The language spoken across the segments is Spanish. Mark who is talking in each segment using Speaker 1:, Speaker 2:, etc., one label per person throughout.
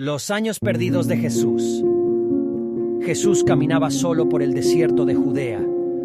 Speaker 1: Los años perdidos de Jesús. Jesús caminaba solo por el desierto de Judea,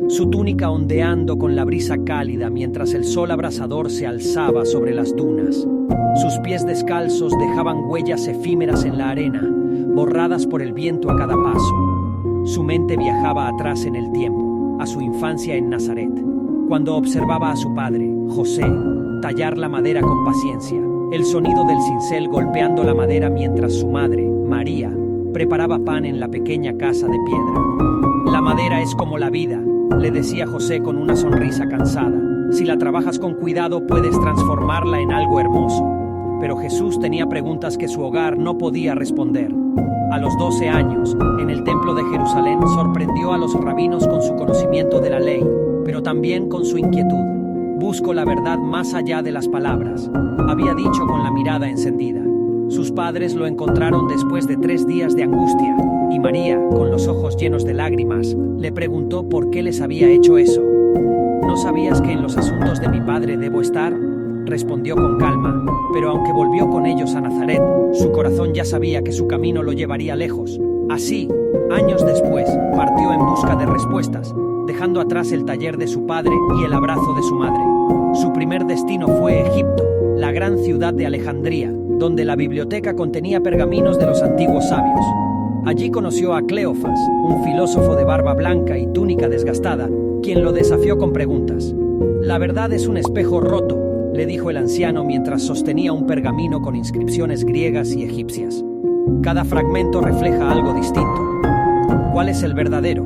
Speaker 1: su túnica ondeando con la brisa cálida mientras el sol abrasador se alzaba sobre las dunas. Sus pies descalzos dejaban huellas efímeras en la arena, borradas por el viento a cada paso. Su mente viajaba atrás en el tiempo, a su infancia en Nazaret, cuando observaba a su padre, José, tallar la madera con paciencia, el sonido del cincel golpeando la madera mientras su madre, María, preparaba pan en la pequeña casa de piedra. La madera es como la vida, le decía José con una sonrisa cansada. Si la trabajas con cuidado, puedes transformarla en algo hermoso. Pero Jesús tenía preguntas que su hogar no podía responder. A los 12 años, en el templo de Jerusalén, sorprendió a los rabinos con su conocimiento de la ley, pero también con su inquietud. Busco la verdad más allá de las palabras, había dicho con la mirada encendida. Sus padres lo encontraron después de 3 días de angustia, y María, con los ojos llenos de lágrimas, le preguntó por qué les había hecho eso. ¿No sabías que en los asuntos de mi padre debo estar?, respondió con calma, pero aunque volvió con ellos a Nazaret, su corazón ya sabía que su camino lo llevaría lejos. Así, años después, partió en busca de respuestas, dejando atrás el taller de su padre y el abrazo de su madre. Su primer destino fue Egipto, la gran ciudad de Alejandría, donde la biblioteca contenía pergaminos de los antiguos sabios. Allí conoció a Cleofas, un filósofo de barba blanca y túnica desgastada, quien lo desafió con preguntas. «La verdad es un espejo roto», le dijo el anciano mientras sostenía un pergamino con inscripciones griegas y egipcias. «Cada fragmento refleja algo distinto. ¿Cuál es el verdadero?».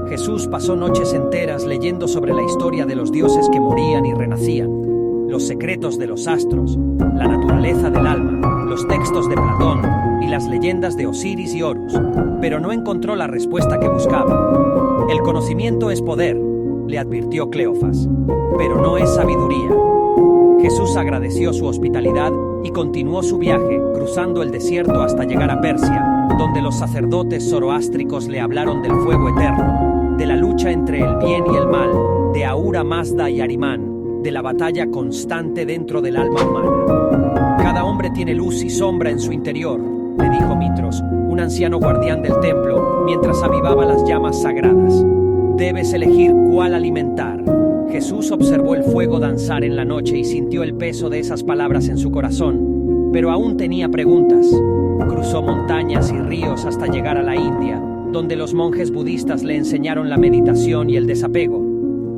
Speaker 1: Jesús pasó noches enteras leyendo sobre la historia de los dioses que morían y renacían, los secretos de los astros, la naturaleza del alma, los textos de Platón y las leyendas de Osiris y Horus, pero no encontró la respuesta que buscaba. «El conocimiento es poder», le advirtió Cleofas, «pero no es sabiduría». Jesús agradeció su hospitalidad y continuó su viaje, cruzando el desierto hasta llegar a Persia, donde los sacerdotes zoroástricos le hablaron del fuego eterno, de la lucha entre el bien y el mal, de Ahura Mazda y Arimán, de la batalla constante dentro del alma humana. «Cada hombre tiene luz y sombra en su interior», le dijo Mitros, un anciano guardián del templo, mientras avivaba las llamas sagradas. «Debes elegir cuál alimentar». Jesús observó el fuego danzar en la noche y sintió el peso de esas palabras en su corazón, pero aún tenía preguntas. Cruzó montañas y ríos hasta llegar a la India, donde los monjes budistas le enseñaron la meditación y el desapego.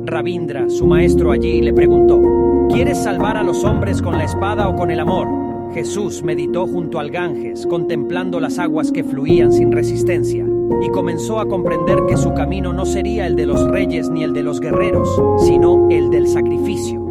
Speaker 1: Ravindra, su maestro allí, le preguntó: «¿Quieres salvar a los hombres con la espada o con el amor?». Jesús meditó junto al Ganges, contemplando las aguas que fluían sin resistencia, y comenzó a comprender que su camino no sería el de los reyes ni el de los guerreros, sino el del sacrificio.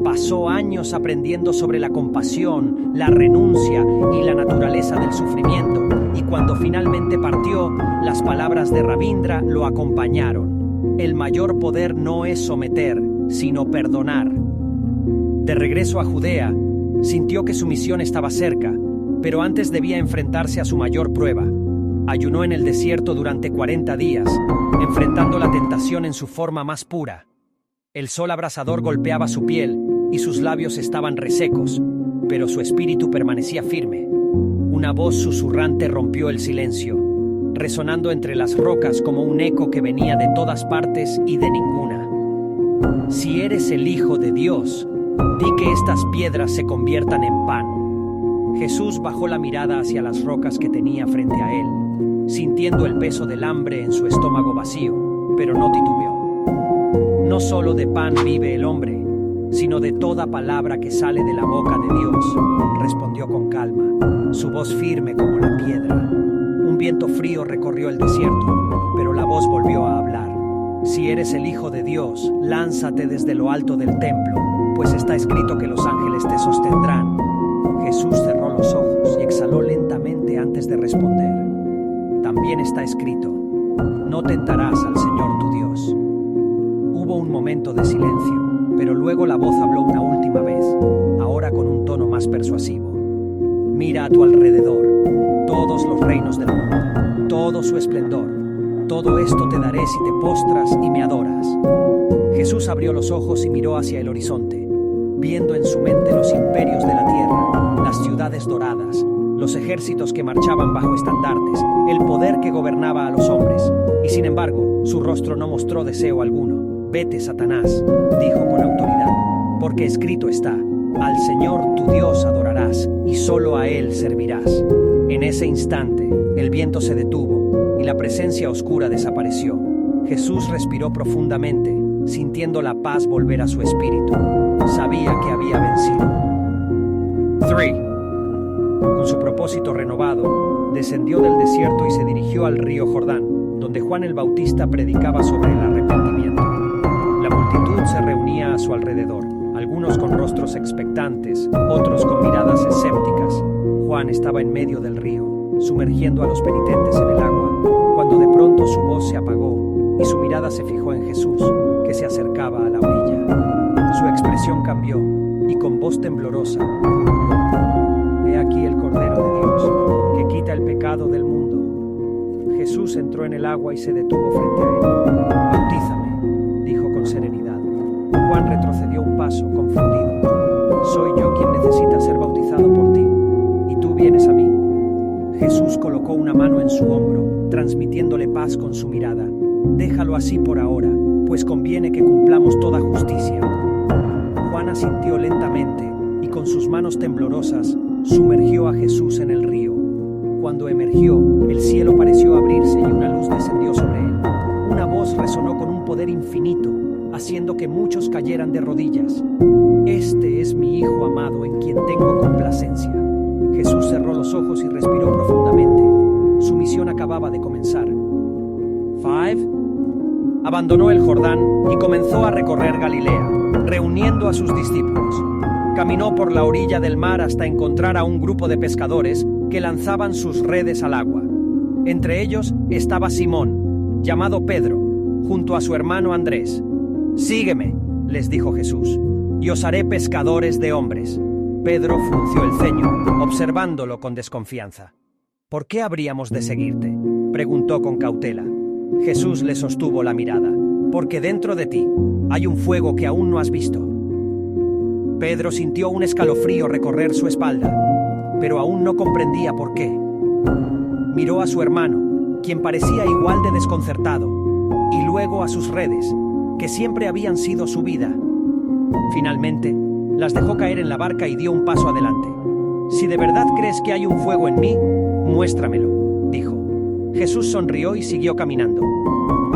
Speaker 1: Pasó años aprendiendo sobre la compasión, la renuncia y la naturaleza del sufrimiento, y cuando finalmente partió, las palabras de Ravindra lo acompañaron. El mayor poder no es someter, sino perdonar. De regreso a Judea, sintió que su misión estaba cerca, pero antes debía enfrentarse a su mayor prueba. Ayunó en el desierto durante 40 días, enfrentando la tentación en su forma más pura. El sol abrasador golpeaba su piel y sus labios estaban resecos, pero su espíritu permanecía firme. Una voz susurrante rompió el silencio, resonando entre las rocas como un eco que venía de todas partes y de ninguna. «Si eres el Hijo de Dios, di que estas piedras se conviertan en pan». Jesús bajó la mirada hacia las rocas que tenía frente a él, sintiendo el peso del hambre en su estómago vacío, pero no titubeó. «No solo de pan vive el hombre, sino de toda palabra que sale de la boca de Dios», respondió con calma, su voz firme como la piedra. Un viento frío recorrió el desierto, pero la voz volvió a hablar. «Si eres el Hijo de Dios, lánzate desde lo alto del templo, pues está escrito que los ángeles te sostendrán». Jesús cerró los ojos y exhaló lentamente antes de responder. «También está escrito: no tentarás al Señor tu Dios». Hubo un momento de silencio, pero luego la voz habló una última vez, ahora con un tono más persuasivo. «Mira a tu alrededor, todos los reinos del mundo, todo su esplendor. Todo esto te daré si te postras y me adoras». Jesús abrió los ojos y miró hacia el horizonte, viendo en su mente los imperios de la tierra, las ciudades doradas, los ejércitos que marchaban bajo estandartes, el poder que gobernaba a los hombres. Y sin embargo, su rostro no mostró deseo alguno. «Vete, Satanás», dijo con autoridad, «porque escrito está, al Señor tu Dios adorarás y solo a Él servirás». En ese instante, el viento se detuvo y la presencia oscura desapareció. Jesús respiró profundamente, sintiendo la paz volver a su espíritu. Sabía que había vencido. 3. Con su propósito renovado, descendió del desierto y se dirigió al río Jordán, donde Juan el Bautista predicaba sobre el arrepentimiento. La multitud se reunía a su alrededor, algunos con rostros expectantes, otros con miradas escépticas. Juan estaba en medio del río, sumergiendo a los penitentes en el agua, cuando de pronto su voz se apagó y su mirada se fijó en Jesús, que se acercaba a la orilla. Su expresión cambió y con voz temblorosa murmuró: «He aquí el Cordero de Dios, que quita el pecado del mundo». Jesús entró en el agua y se detuvo frente a él. «Bautízame», dijo con serenidad. Juan retrocedió un paso, confundido. «Soy yo quien necesita ser bautizado por ti, ¿y tú vienes a mí?». Jesús colocó una mano en su hombro, transmitiéndole paz con su mirada. «Déjalo así por ahora, pues conviene que cumplamos toda justicia». Juan asintió lentamente y con sus manos temblorosas sumergió a Jesús en el río. Cuando emergió, el cielo pareció abrirse y una luz descendió sobre él. Una voz resonó con un poder infinito, haciendo que muchos cayeran de rodillas. «Este es mi Hijo amado en quien tengo complacencia». Jesús cerró los ojos y respiró profundamente. Su misión acababa de comenzar. 5. Abandonó el Jordán y comenzó a recorrer Galilea, reuniendo a sus discípulos. Caminó por la orilla del mar hasta encontrar a un grupo de pescadores que lanzaban sus redes al agua. Entre ellos estaba Simón, llamado Pedro, junto a su hermano Andrés. «Sígueme», les dijo Jesús, «y os haré pescadores de hombres». Pedro frunció el ceño, observándolo con desconfianza. «¿Por qué habríamos de seguirte?», preguntó con cautela. Jesús le sostuvo la mirada. «Porque dentro de ti hay un fuego que aún no has visto». Pedro sintió un escalofrío recorrer su espalda, pero aún no comprendía por qué. Miró a su hermano, quien parecía igual de desconcertado, y luego a sus redes, que siempre habían sido su vida. Finalmente, las dejó caer en la barca y dio un paso adelante. «Si de verdad crees que hay un fuego en mí, muéstramelo», dijo. Jesús sonrió y siguió caminando.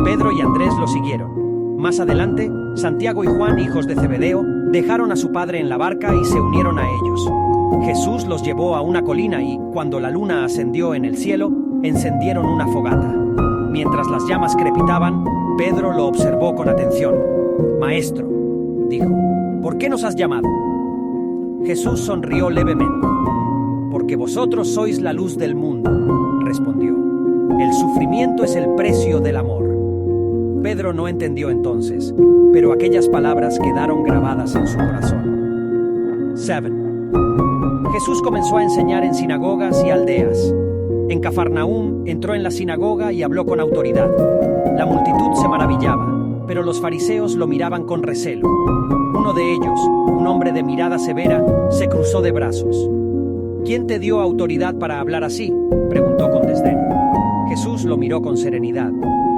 Speaker 1: Pedro y Andrés lo siguieron. Más adelante, Santiago y Juan, hijos de Zebedeo, dejaron a su padre en la barca y se unieron a ellos. Jesús los llevó a una colina y, cuando la luna ascendió en el cielo, encendieron una fogata. Mientras las llamas crepitaban, Pedro lo observó con atención. «Maestro», dijo, «¿por qué nos has llamado?». Jesús sonrió levemente. «Porque vosotros sois la luz del mundo», respondió. «El sufrimiento es el precio del amor». Pedro no entendió entonces, pero aquellas palabras quedaron grabadas en su corazón. 7. Jesús comenzó a enseñar en sinagogas y aldeas. En Cafarnaúm entró en la sinagoga y habló con autoridad. La multitud se maravillaba, pero los fariseos lo miraban con recelo. Uno de ellos, un hombre de mirada severa, se cruzó de brazos. «¿Quién te dio autoridad para hablar así?», preguntó con desdén. Jesús lo miró con serenidad.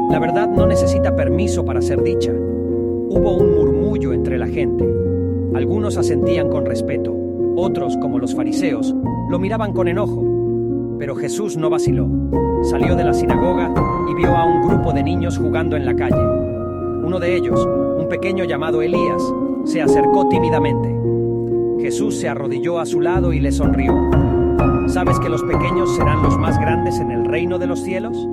Speaker 1: La verdad no necesita permiso para ser dicha. Hubo un murmullo entre la gente. Algunos asentían con respeto, otros, como los fariseos, lo miraban con enojo. Pero Jesús no vaciló. Salió de la sinagoga y vio a un grupo de niños jugando en la calle. Uno de ellos, un pequeño llamado Elías, se acercó tímidamente. Jesús se arrodilló a su lado y le sonrió. «¿Sabes que los pequeños serán los más grandes en el reino de los cielos?».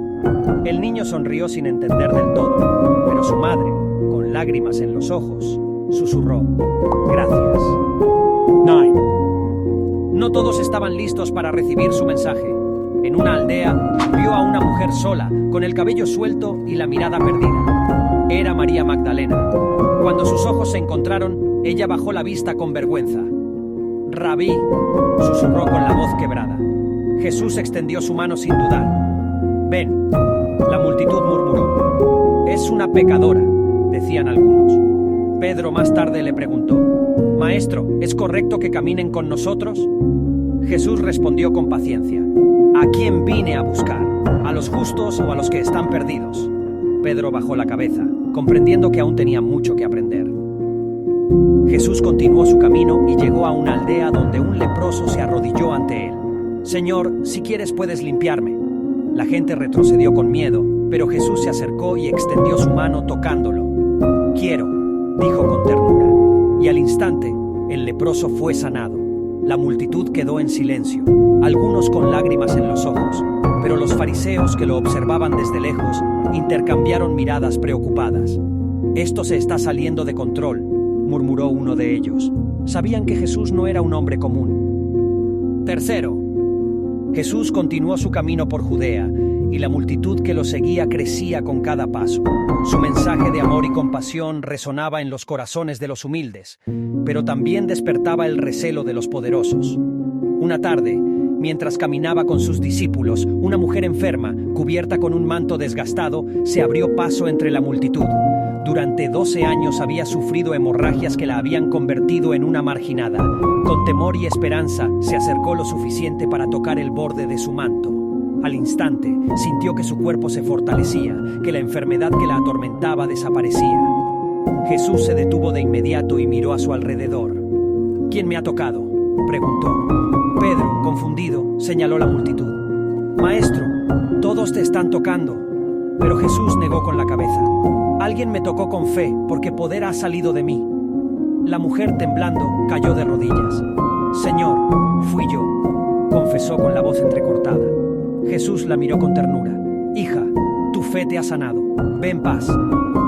Speaker 1: El niño sonrió sin entender del todo, pero su madre, con lágrimas en los ojos, susurró: «Gracias». 9. No todos estaban listos para recibir su mensaje. En una aldea, vio a una mujer sola, con el cabello suelto y la mirada perdida. Era María Magdalena. Cuando sus ojos se encontraron, ella bajó la vista con vergüenza. «Rabí», susurró con la voz quebrada. Jesús extendió su mano sin dudar. «Ven». La multitud murmuró. «Es una pecadora», decían algunos. Pedro más tarde le preguntó: «Maestro, ¿es correcto que caminen con nosotros?». Jesús respondió con paciencia: ¿A quién vine a buscar? ¿A los justos o a los que están perdidos? Pedro bajó la cabeza, comprendiendo que aún tenía mucho que aprender. Jesús continuó su camino y llegó a una aldea donde un leproso se arrodilló ante él. «Señor, si quieres puedes limpiarme». La gente retrocedió con miedo, pero Jesús se acercó y extendió su mano tocándolo. «Quiero», dijo con ternura. Y al instante, el leproso fue sanado. La multitud quedó en silencio, algunos con lágrimas en los ojos, pero los fariseos que lo observaban desde lejos intercambiaron miradas preocupadas. «Esto se está saliendo de control», murmuró uno de ellos. Sabían que Jesús no era un hombre común. Tercero, Jesús continuó su camino por Judea, y la multitud que lo seguía crecía con cada paso. Su mensaje de amor y compasión resonaba en los corazones de los humildes, pero también despertaba el recelo de los poderosos. Una tarde, mientras caminaba con sus discípulos, una mujer enferma, cubierta con un manto desgastado, se abrió paso entre la multitud. Durante 12 años había sufrido hemorragias que la habían convertido en una marginada. Con temor y esperanza, se acercó lo suficiente para tocar el borde de su manto. Al instante, sintió que su cuerpo se fortalecía, que la enfermedad que la atormentaba desaparecía. Jesús se detuvo de inmediato y miró a su alrededor. «¿Quién me ha tocado?», preguntó. Pedro, confundido, señaló la multitud. «Maestro, todos te están tocando». Pero Jesús negó con la cabeza. «Alguien me tocó con fe, porque poder ha salido de mí». La mujer, temblando, cayó de rodillas. «Señor, fui yo», confesó con la voz entrecortada. Jesús la miró con ternura. «Hija, tu fe te ha sanado. Ve en paz».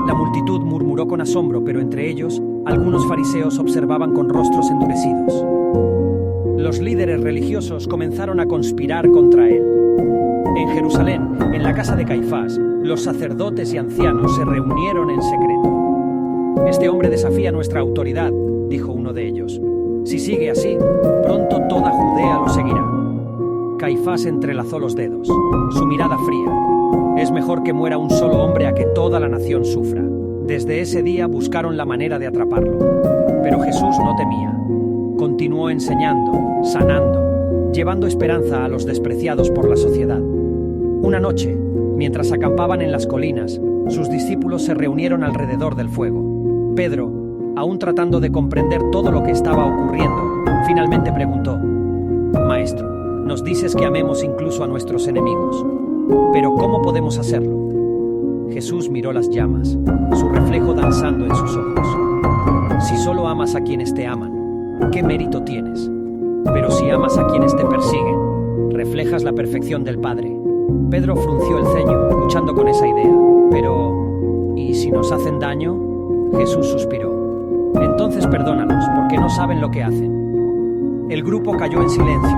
Speaker 1: La multitud murmuró con asombro, pero entre ellos, algunos fariseos observaban con rostros endurecidos. Los líderes religiosos comenzaron a conspirar contra él. En Jerusalén, en la casa de Caifás, los sacerdotes y ancianos se reunieron en secreto. «Este hombre desafía nuestra autoridad», dijo uno de ellos. «Si sigue así, pronto toda Judea lo seguirá». Caifás entrelazó los dedos, su mirada fría. «Es mejor que muera un solo hombre a que toda la nación sufra». Desde ese día buscaron la manera de atraparlo. Pero Jesús no temía. Continuó enseñando, sanando, llevando esperanza a los despreciados por la sociedad. Una noche, mientras acampaban en las colinas, sus discípulos se reunieron alrededor del fuego. Pedro, aún tratando de comprender todo lo que estaba ocurriendo, finalmente preguntó: «Maestro, nos dices que amemos incluso a nuestros enemigos. Pero ¿cómo podemos hacerlo?». Jesús miró las llamas, su reflejo danzando en sus ojos. «Si solo amas a quienes te aman, ¿qué mérito tienes? Pero si amas a quienes te persiguen, reflejas la perfección del Padre». Pedro frunció el ceño, luchando con esa idea. «Pero, ¿y si nos hacen daño?». Jesús suspiró. «Entonces perdónalos, porque no saben lo que hacen». El grupo cayó en silencio,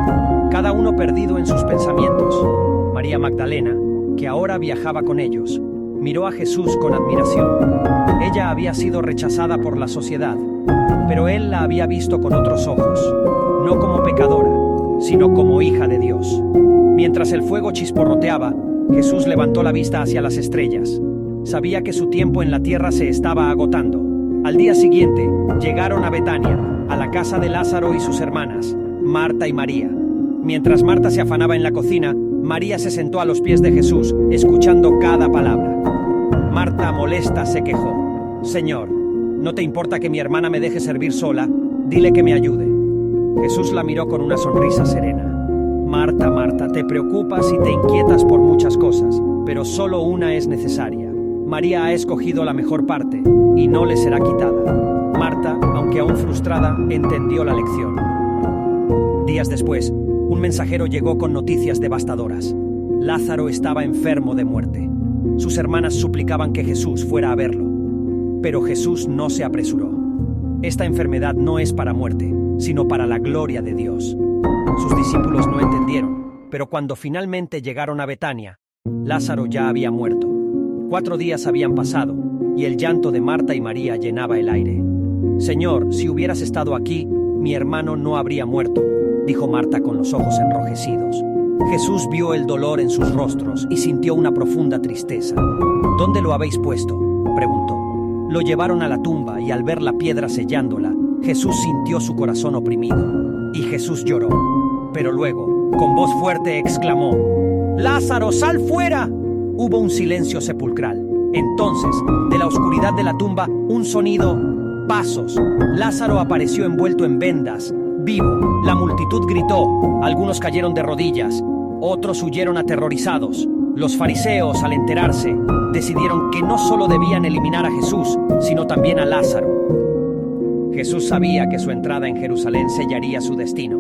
Speaker 1: cada uno perdido en sus pensamientos. María Magdalena, que ahora viajaba con ellos, miró a Jesús con admiración. Ella había sido rechazada por la sociedad, pero él la había visto con otros ojos, no como pecadora, sino como hija de Dios. Mientras el fuego chisporroteaba, Jesús levantó la vista hacia las estrellas. Sabía que su tiempo en la tierra se estaba agotando. Al día siguiente, llegaron a Betania, a la casa de Lázaro y sus hermanas, Marta y María. Mientras Marta se afanaba en la cocina, María se sentó a los pies de Jesús, escuchando cada palabra. Marta, molesta, se quejó: «Señor, ¿no te importa que mi hermana me deje servir sola? Dile que me ayude». Jesús la miró con una sonrisa serena. «Marta, Marta, te preocupas y te inquietas por muchas cosas, pero solo una es necesaria. María ha escogido la mejor parte, y no le será quitada». Marta, aunque aún frustrada, entendió la lección. Días después, un mensajero llegó con noticias devastadoras. Lázaro estaba enfermo de muerte. Sus hermanas suplicaban que Jesús fuera a verlo. Pero Jesús no se apresuró. Esta enfermedad no es para muerte, sino para la gloria de Dios. Sus discípulos no entendieron, pero cuando finalmente llegaron a Betania, Lázaro ya había muerto. 4 días habían pasado, y el llanto de Marta y María llenaba el aire. «Señor, si hubieras estado aquí, mi hermano no habría muerto», dijo Marta con los ojos enrojecidos. Jesús vio el dolor en sus rostros y sintió una profunda tristeza. «¿Dónde lo habéis puesto?», preguntó. Lo llevaron a la tumba y al ver la piedra sellándola, Jesús sintió su corazón oprimido. Y Jesús lloró. Pero luego, con voz fuerte, exclamó: «¡Lázaro, sal fuera!». Hubo un silencio sepulcral. Entonces, de la oscuridad de la tumba, un sonido: pasos. Lázaro apareció envuelto en vendas, vivo. La multitud gritó. Algunos cayeron de rodillas, otros huyeron aterrorizados. Los fariseos, al enterarse, decidieron que no solo debían eliminar a Jesús, sino también a Lázaro. Jesús sabía que su entrada en Jerusalén sellaría su destino.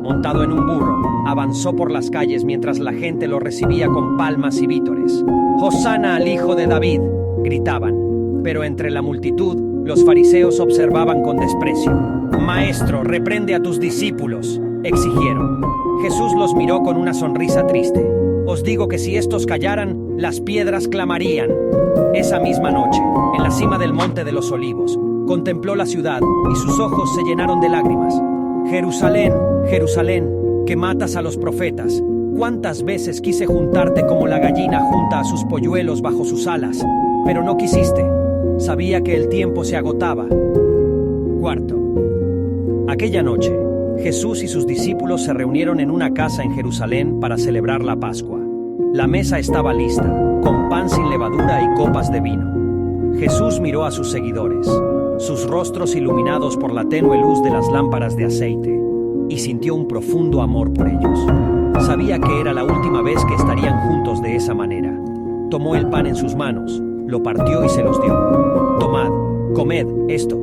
Speaker 1: Montado en un burro, avanzó por las calles mientras la gente lo recibía con palmas y vítores. «¡Hosana al Hijo de David!», gritaban. Pero entre la multitud, los fariseos observaban con desprecio. «Maestro, reprende a tus discípulos», exigieron. Jesús los miró con una sonrisa triste. «Os digo que si estos callaran, las piedras clamarían». Esa misma noche, en la cima del Monte de los Olivos, contempló la ciudad y sus ojos se llenaron de lágrimas. «Jerusalén, Jerusalén, que matas a los profetas, cuántas veces quise juntarte como la gallina junta a sus polluelos bajo sus alas, pero no quisiste. Sabía que el tiempo se agotaba». Cuarto. Aquella noche, Jesús y sus discípulos se reunieron en una casa en Jerusalén para celebrar la Pascua. La mesa estaba lista, con pan sin levadura y copas de vino. Jesús miró a sus seguidores, sus rostros iluminados por la tenue luz de las lámparas de aceite, y sintió un profundo amor por ellos. Sabía que era la última vez que estarían juntos de esa manera. Tomó el pan en sus manos, lo partió y se los dio. «Tomad, comed, esto